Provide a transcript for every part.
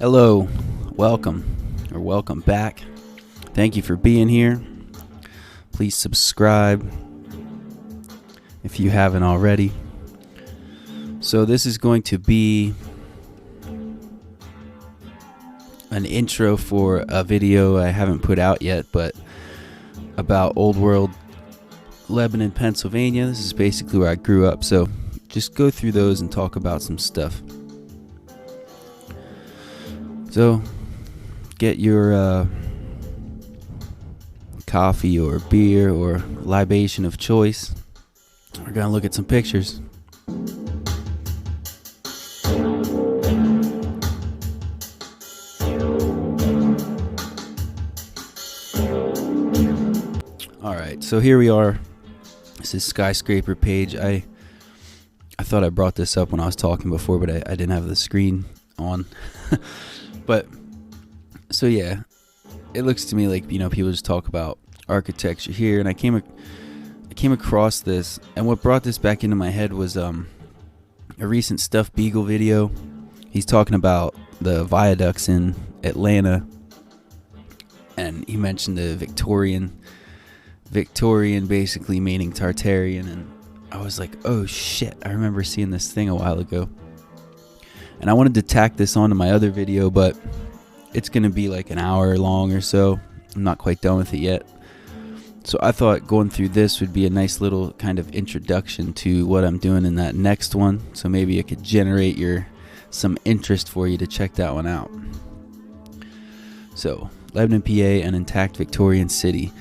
Hello, welcome back. Thank you for being here. Please subscribe if you haven't already. So this is going to be an intro for a video I haven't put out yet, but about Old World, Lebanon, Pennsylvania. This is basically where I grew up, so just go through those and talk about some stuff. So, get your coffee or beer or libation of choice. We're going to look at some pictures. Alright, so here we are. This is skyscraper page. I thought I brought this up when I was talking before, but I didn't have the screen on. But, so yeah, it looks to me like, people just talk about architecture here, and I came across this, and what brought this back into my head was a recent Stuff Beagle video. He's talking about the viaducts in Atlanta, and he mentioned the Victorian basically meaning Tartarian, and I was like, oh shit, I remember seeing this thing a while ago. And I wanted to tack this onto my other video, but it's going to be like an hour long or so. I'm not quite done with it yet. So I thought going through this would be a nice little kind of introduction to what I'm doing in that next one. So maybe it could generate some interest for you to check that one out. So, Lebanon, PA, an intact Victorian city.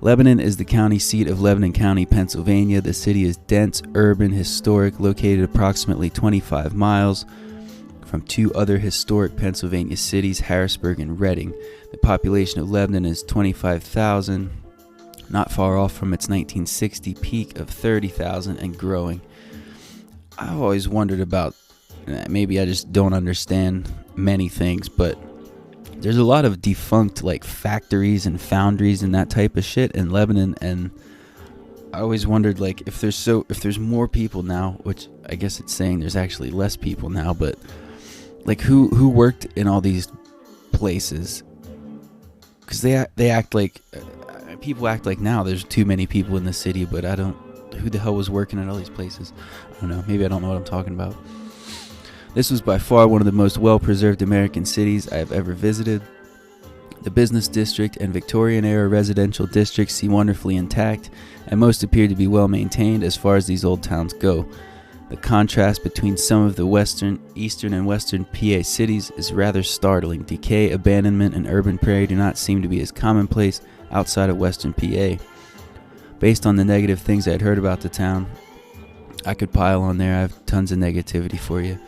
Lebanon is the county seat of Lebanon County, Pennsylvania. The city is dense, urban, historic, located approximately 25 miles from two other historic Pennsylvania cities, Harrisburg and Reading. The population of Lebanon is 25,000, not far off from its 1960 peak of 30,000 and growing. I've always wondered about, maybe I just don't understand many things, but there's a lot of defunct like factories and foundries and that type of shit in Lebanon, and I always wondered like if there's more people now, which I guess it's saying there's actually less people now, but like who worked in all these places? Because they act like people act like now there's too many people in the city, but who the hell was working at all these places? I don't know. Maybe I don't know what I'm talking about. This was by far one of the most well-preserved American cities I have ever visited. The business district and Victorian-era residential districts seem wonderfully intact, and most appear to be well-maintained as far as these old towns go. The contrast between some of the eastern and western PA cities is rather startling. Decay, abandonment, and urban prairie do not seem to be as commonplace outside of western PA. Based on the negative things I had heard about the town, I could pile on there. I have tons of negativity for you.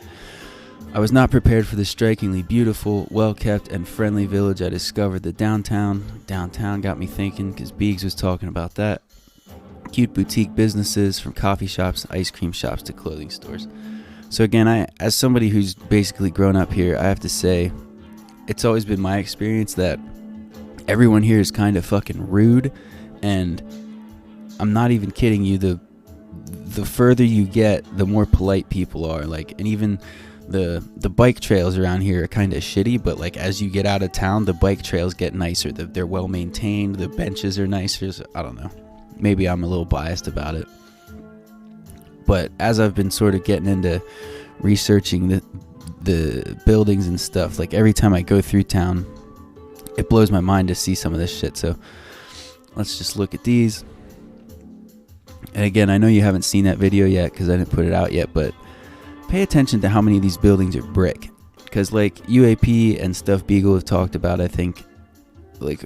I was not prepared for the strikingly beautiful, well-kept, and friendly village I discovered. The downtown got me thinking, because Beegs was talking about that. Cute boutique businesses, from coffee shops, ice cream shops, to clothing stores. So again, as somebody who's basically grown up here, I have to say, it's always been my experience that everyone here is kind of fucking rude, and I'm not even kidding you. The further you get, the more polite people are. Like, and even the bike trails around here are kind of shitty, but like as you get out of town, the bike trails get nicer. They're well maintained. The benches are nicer. So, I don't know. Maybe I'm a little biased about it. But as I've been sort of getting into researching the buildings and stuff, like every time I go through town, it blows my mind to see some of this shit. So let's just look at these. And again, I know you haven't seen that video yet because I didn't put it out yet, but pay attention to how many of these buildings are brick. Because like UAP and Stuff Beagle have talked about, I think, like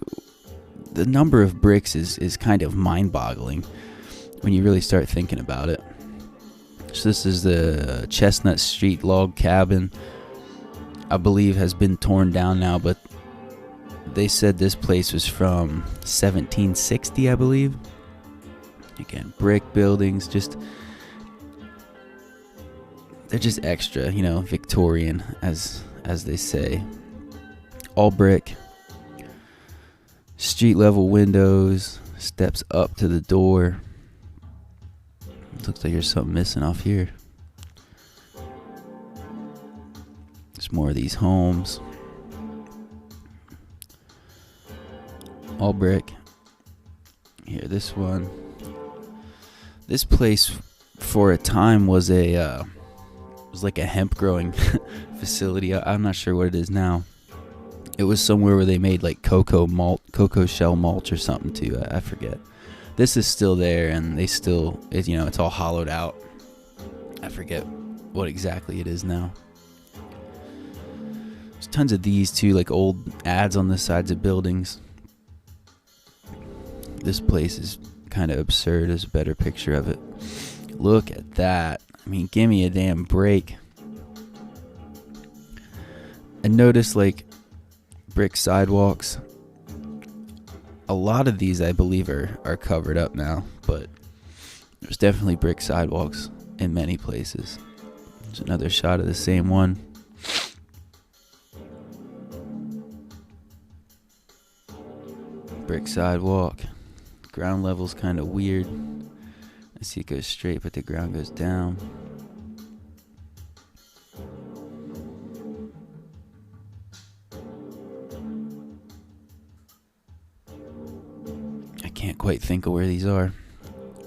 the number of bricks is kind of mind-boggling when you really start thinking about it. So this is the Chestnut Street log cabin. I believe has been torn down now, but they said this place was from 1760, I believe. Again, brick buildings, they're just extra, Victorian, as they say. All brick. Street level windows, steps up to the door. Looks like there's something missing off here. There's more of these homes. all brick. Here, this one. This place for a time was like a hemp growing facility. I'm not sure what it is now. It was somewhere where they made like cocoa shell mulch or something too. I forget. This is still there, and they still, it's all hollowed out. I forget what exactly it is now. There's tons of these too, like old ads on the sides of buildings. This place is kind of absurd. There's a better picture of it. Look at that. I mean, give me a damn break. And notice, like, brick sidewalks. A lot of these, I believe, are covered up now, but there's definitely brick sidewalks in many places. There's another shot of the same one. Brick sidewalk. Ground level's kind of weird. I see it goes straight, but the ground goes down. I can't quite think of where these are.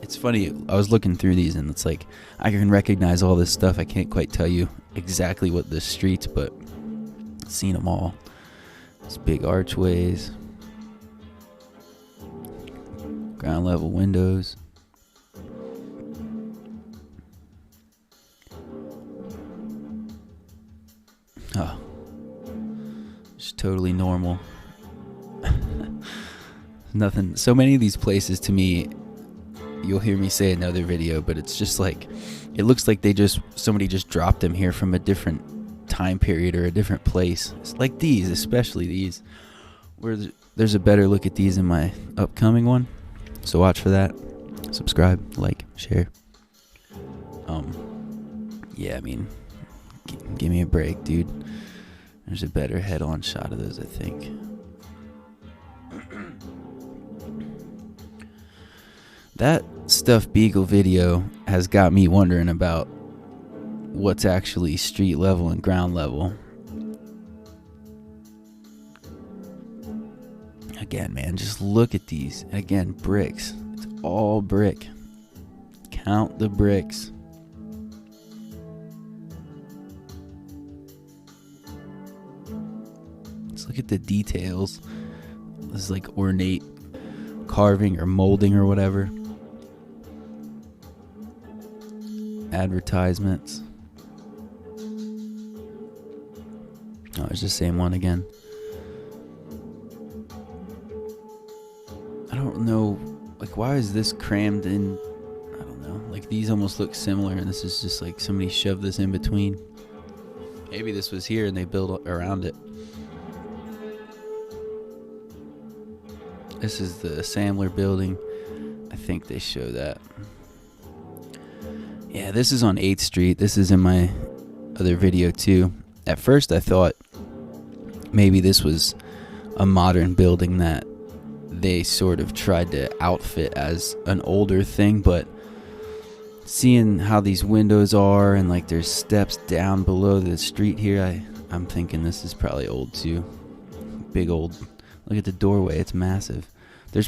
It's funny, I was looking through these and it's like, I can recognize all this stuff. I can't quite tell you exactly what the streets, but I've seen them all. These big archways. Ground level windows. Oh, just totally normal. Nothing. So many of these places, to me, you'll hear me say another video, but it's just like, it looks like somebody just dropped them here from a different time period or a different place. It's like these, especially these. There's a better look at these in my upcoming one. So watch for that. Subscribe, like, share. Yeah, I mean, give me a break, dude. There's a better head-on shot of those, I think. That stuff Beagle video has got me wondering about what's actually street level and ground level. Again, man, just look at these. And again, bricks. It's all brick. Count the bricks. Let's look at the details. This is like ornate carving or molding or whatever. Advertisements. Oh, it's the same one again. I don't know, like, why is this crammed in? I don't know, like, these almost look similar, and this is just like somebody shoved this in between. Maybe this was here and they built around it. This is the Assembler building. I think they show that. Yeah, this is on 8th Street. This is in my other video too. At first I thought maybe this was a modern building that they sort of tried to outfit as an older thing, but seeing how these windows are and like there's steps down below the street here, I'm thinking this is probably old too. Big old, look at the doorway, it's massive. There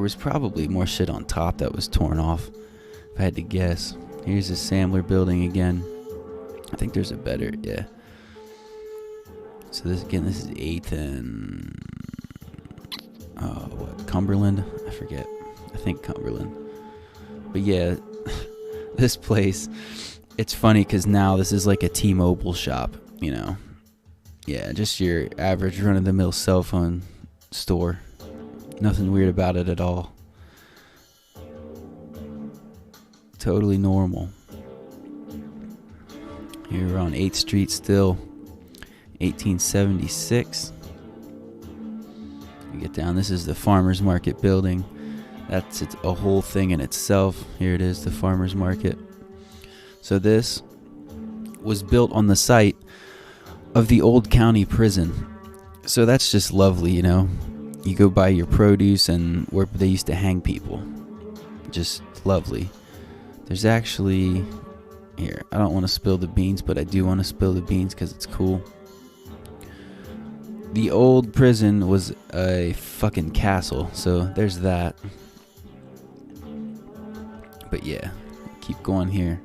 was probably more shit on top that was torn off, if I had to guess. Here's the Assembler building again. I think there's a better, yeah. So this is 8th and Cumberland? I forget. I think Cumberland. But yeah, this place, it's funny because now this is like a T-Mobile shop, you know. Yeah, just your average run-of-the-mill cell phone store. Nothing weird about it at all. Totally normal. Here we're on 8th Street still. 1876. You get down, this is the Farmers Market building. That's a whole thing in itself. Here it is, the Farmers Market. So this was built on the site of the old county prison. So that's just lovely, you know. You go buy your produce and where they used to hang people. Just lovely. There's actually, here, I don't want to spill the beans, but I do want to spill the beans because it's cool. the old prison was a fucking castle, so there's that. But yeah, keep going here.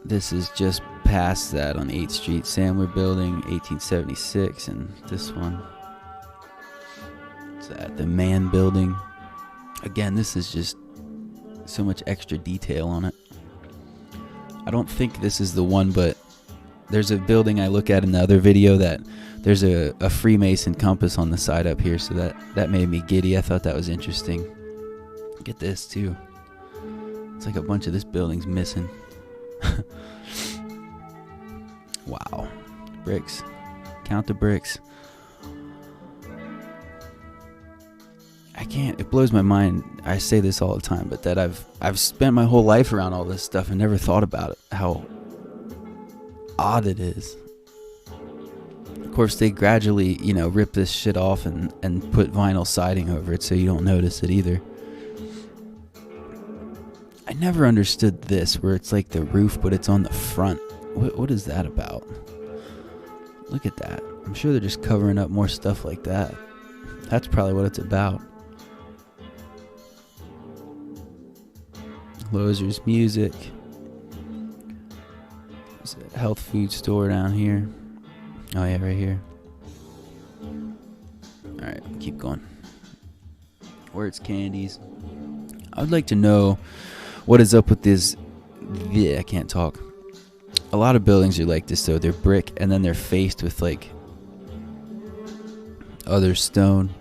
This is just past that on 8th Street, Sandler Building, 1876, and this one. It's at the Mann Building. Again, this is just so much extra detail on it. I don't think this is the one, but there's a building I look at in the other video that there's a Freemason compass on the side up here, so that made me giddy. I thought that was interesting. Get this too. It's like a bunch of this building's missing. Wow. Bricks. Count the bricks. It blows my mind. I say this all the time, but that I've spent my whole life around all this stuff and never thought about it, how odd it is. Of course, they gradually, rip this shit off and put vinyl siding over it so you don't notice it either. I never understood this, where it's like the roof, but it's on the front. What is that about? Look at that. I'm sure they're just covering up more stuff like that. That's probably what it's about. Lozer's Music. There's a health food store down here. Oh yeah, right here. Alright, keep going. Where's Candies? I would like to know what is up with this. Yeah, I can't talk. A lot of buildings are like this though. They're brick and then they're faced with like other stone.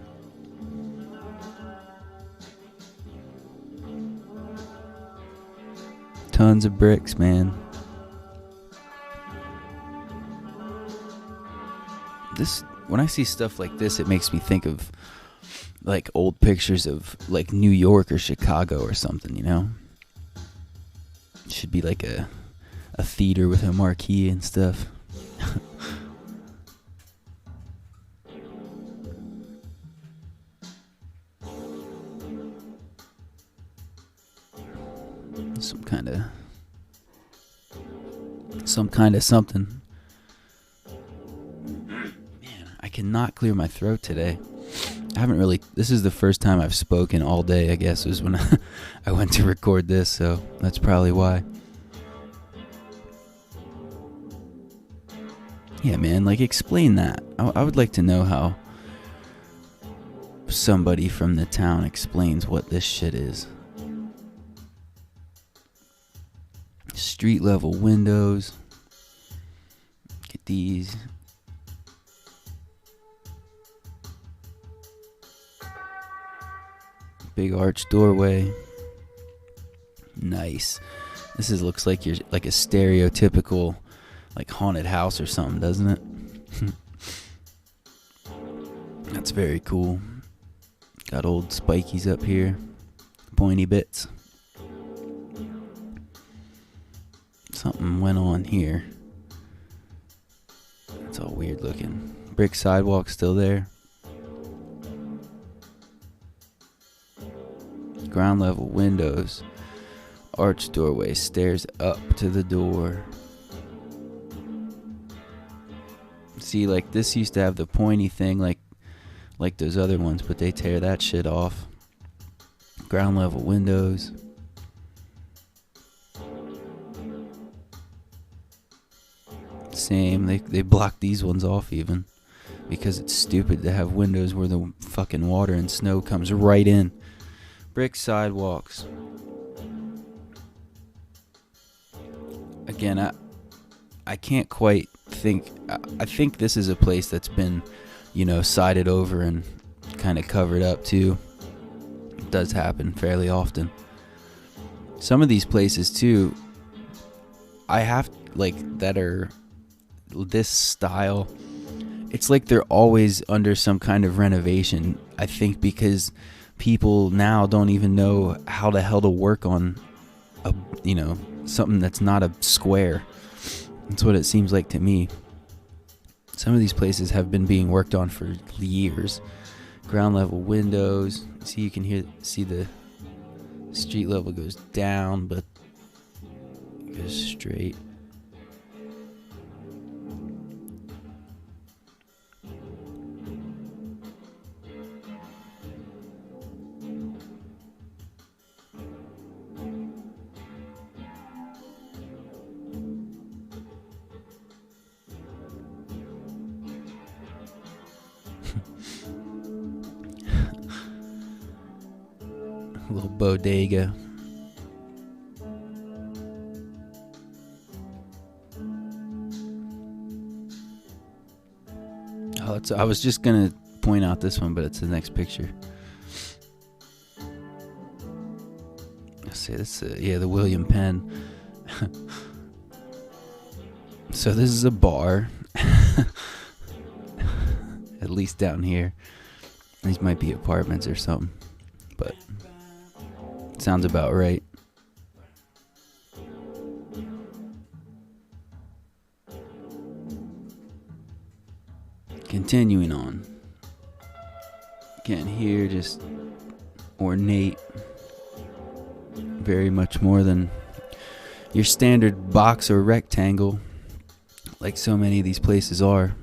Tons of bricks, man. When I see stuff like this, it makes me think of like old pictures of like New York or Chicago or something, It should be like a theater with a marquee and stuff. Some kind of something. Man, I cannot clear my throat today. This is the first time I've spoken all day, I guess, was when I went to record this, so that's probably why. Yeah, man, like, explain that. I would like to know how somebody from the town explains what this shit is. Street level windows. Get these. Big arch doorway. Nice. Looks like you're like a stereotypical like haunted house or something, doesn't it? That's very cool. Got old spikies up here. Pointy bits. Something went on here. It's all weird looking. Brick sidewalk still there. Ground level windows. Arch doorway. Stairs up to the door. See, like this used to have the pointy thing like those other ones, but they tear that shit off. Ground level windows. Same, they block these ones off even because it's stupid to have windows where the fucking water and snow comes right in. Brick sidewalks. Again, I can't quite think. I think this is a place that's been, sided over and kind of covered up too. It does happen fairly often. Some of these places too, I have that are this style. It's like they're always under some kind of renovation. I think because people now don't even know how the hell to work on something that's not a square. That's what it seems like to me. Some of these places have been being worked on for years. Ground level windows. See, you can see the street level goes down, but it goes straight. A little bodega. Oh, I was just gonna point out this one, but it's the next picture. Let's see, this yeah, the William Penn. So this is a bar. At least down here. These might be apartments or something, but sounds about right. Continuing on. Again, here just ornate. Very much more than your standard box or rectangle, like so many of these places are.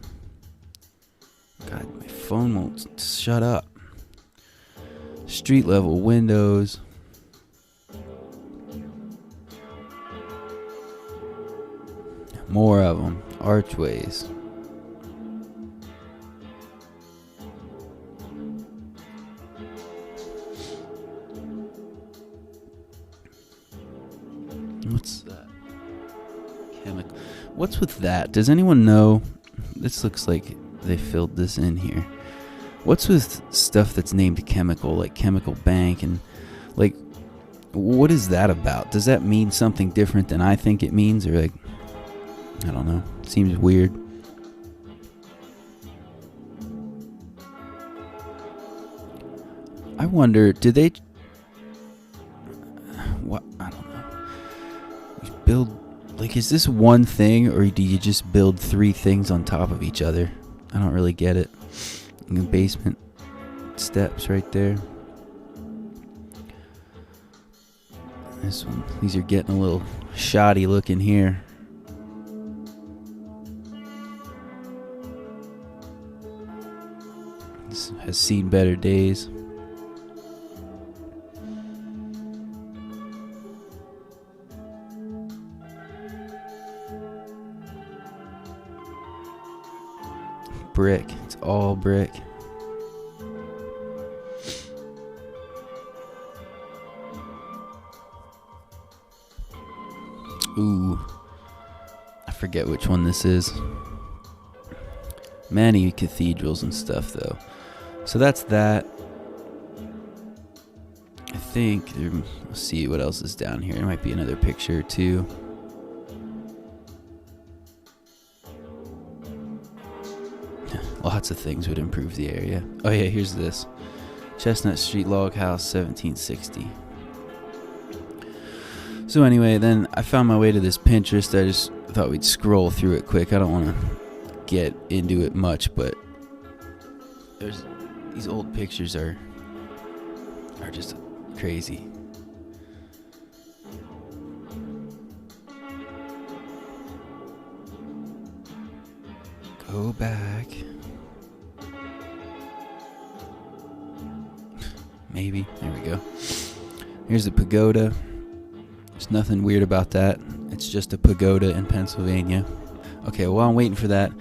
God, my phone won't shut up. Street level windows. More of them. Archways. What's that? Chemical. What's with that? Does anyone know? This looks like they filled this in here. What's with stuff that's named chemical, like Chemical Bank, and like, what is that about? Does that mean something different than I think it means, or like, I don't know. It seems weird. I wonder, did they? What? I don't know. You build, like, is this one thing, or do you just build 3 things on top of each other? I don't really get it. In the basement steps right there. This one, these are getting a little shoddy looking here. This has seen better days. Brick. It's all brick. Ooh. I forget which one this is. Many cathedrals and stuff, though. So that's that. I think, let's see what else is down here. There might be another picture or two. Lots of things would improve the area. Oh yeah, here's this. Chestnut Street Log House, 1760. So anyway, then I found my way to this Pinterest. I just thought we'd scroll through it quick. I don't want to get into it much, but these old pictures are just crazy. Go back. Maybe. There we go. Here's a pagoda. There's nothing weird about that. It's just a pagoda in Pennsylvania. Okay, while I'm waiting for that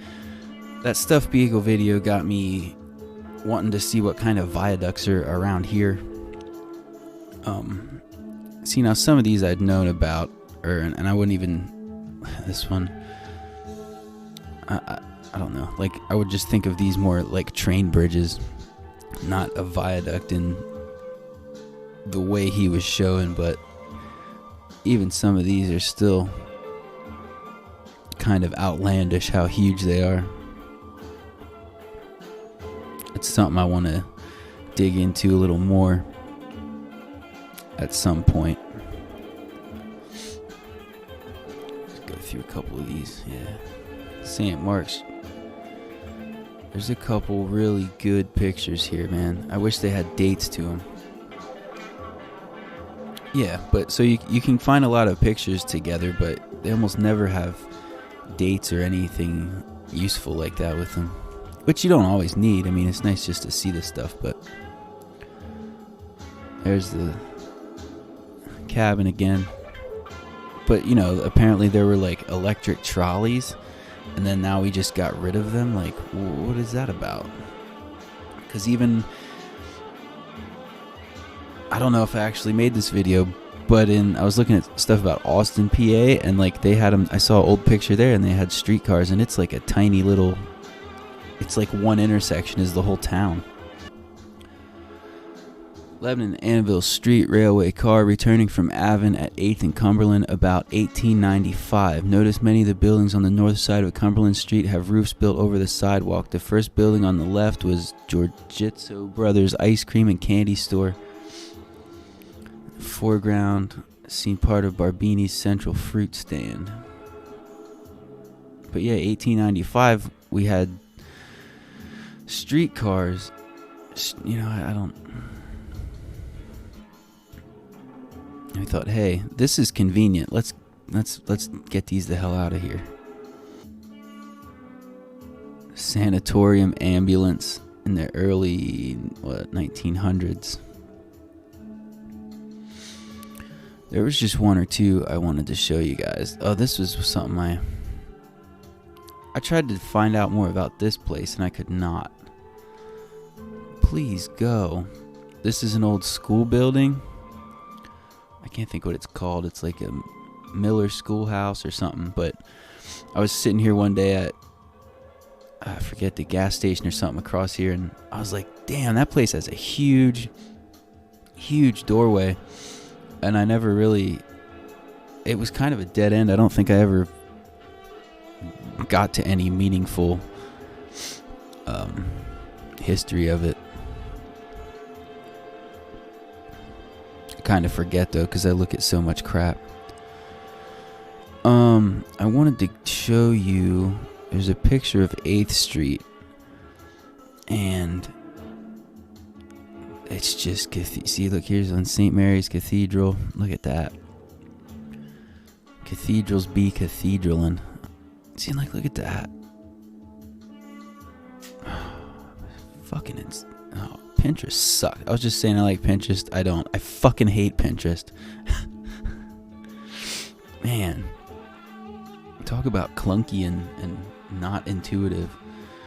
stuffed beagle video got me wanting to see what kind of viaducts are around here. See, now some of these I'd known about, and I wouldn't even. This one, I don't know. Like, I would just think of these more like train bridges, not a viaduct in the way he was showing, but even some of these are still kind of outlandish how huge they are. It's something I want to dig into a little more at some point. Let's go through a couple of these. Yeah, St. Mark's. There's a couple really good pictures here, man. I wish they had dates to them. Yeah, but so you can find a lot of pictures together, but they almost never have dates or anything useful like that with them, which you don't always need. I mean, it's nice just to see this stuff, but there's the cabin again. But, you know, apparently there were like electric trolleys, and then now we just got rid of them. Like, what is that about? Because even I don't know if I actually made this video, but I was looking at stuff about Austin, PA, and like they had them. I saw an old picture there, and they had streetcars, and it's like a tiny little. It's like one intersection is the whole town. Lebanon Annville Street railway car returning from Avon at 8th and Cumberland about 1895. Notice many of the buildings on the north side of Cumberland Street have roofs built over the sidewalk. The first building on the left was Giorgitzo Brothers Ice Cream and Candy Store. Foreground, seen part of Barbini's Central Fruit Stand. But yeah, 1895, we had streetcars. You know, I thought, hey, this is convenient. Let's get these the hell out of here. Sanatorium ambulance in the early 1900s. There was just one or two I wanted to show you guys. Oh, this was something I tried to find out more about this place and I could not. Please go. This is an old school building. I can't think what it's called. It's like a Miller Schoolhouse or something. But I was sitting here one day at, I forget, the gas station or something across here, and I was like, damn, that place has a huge, huge doorway. And I never really, it was kind of a dead end. I don't think I ever got to any meaningful history of it. I kind of forget though, because I look at so much crap. I wanted to show you, there's a picture of 8th Street, and it's just, see, look, here's on St. Mary's Cathedral. Look at that. Cathedrals be cathedralin'. See, like, look at that. Fucking, oh, Pinterest sucks. I was just saying I like Pinterest. I don't. I fucking hate Pinterest. Man. Talk about clunky and not intuitive.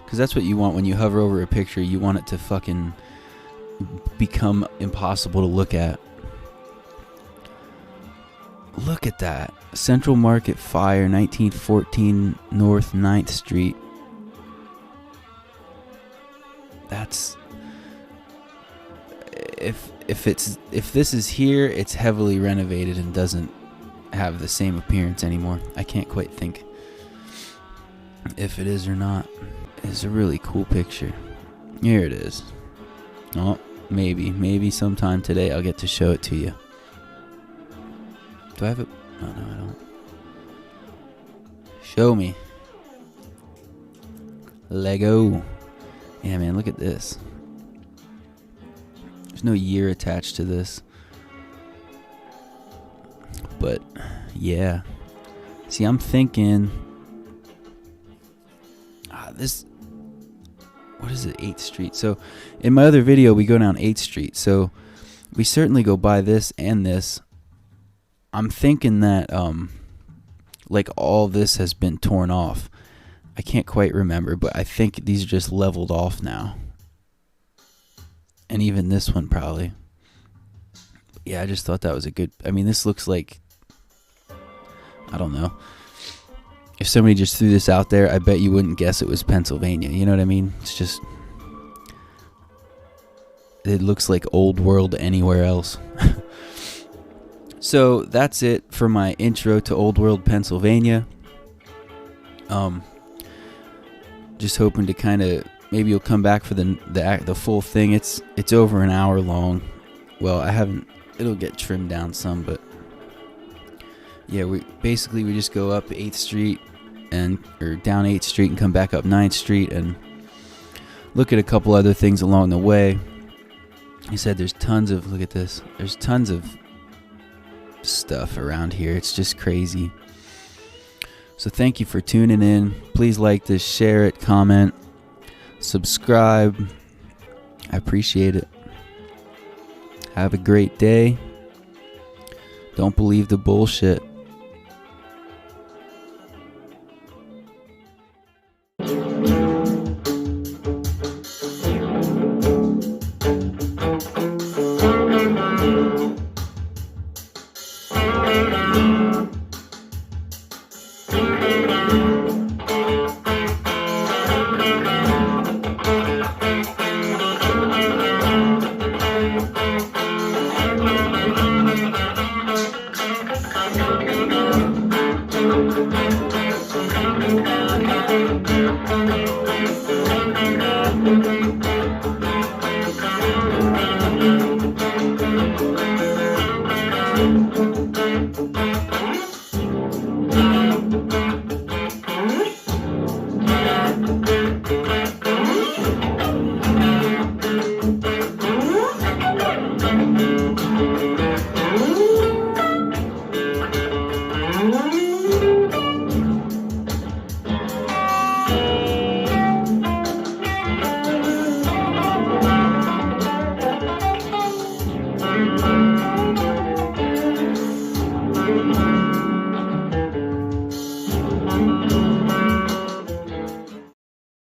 Because that's what you want when you hover over a picture. You want it to fucking become impossible to look at. Look at that. Central Market Fire, 1914 North 9th Street. That's, if this is here, it's heavily renovated and doesn't have the same appearance anymore. I can't quite think if it is or not. It's a really cool picture. Here it is. Oh, maybe sometime today I'll get to show it to you. Do I have it? Oh, no, I don't. Show me. Lego. Yeah, man, look at this. There's no year attached to this. But, yeah. See, I'm thinking... this... What is it? 8th Street. So, in my other video, we go down 8th Street. So, we certainly go by this and this. I'm thinking that, like, all this has been torn off. I can't quite remember, but I think these are just leveled off now. And even this one, probably. Yeah, I just thought that was a good... I mean, this looks like... I don't know. If somebody just threw this out there, I bet you wouldn't guess it was Pennsylvania. You know what I mean? It's just... It looks like old world anywhere else. So, that's it for my intro to Old World, Pennsylvania. Just hoping to kind of... Maybe you'll come back for the full thing. It's over an hour long. Well, I haven't... It'll get trimmed down some, but... Yeah, we just go up 8th Street or down 8th Street and come back up 9th Street and look at a couple other things along the way. He said there's tons of, look at this, there's tons of stuff around here. It's just crazy. So thank you for tuning in. Please like this, share it, comment, subscribe. I appreciate it. Have a great day. Don't believe the bullshit.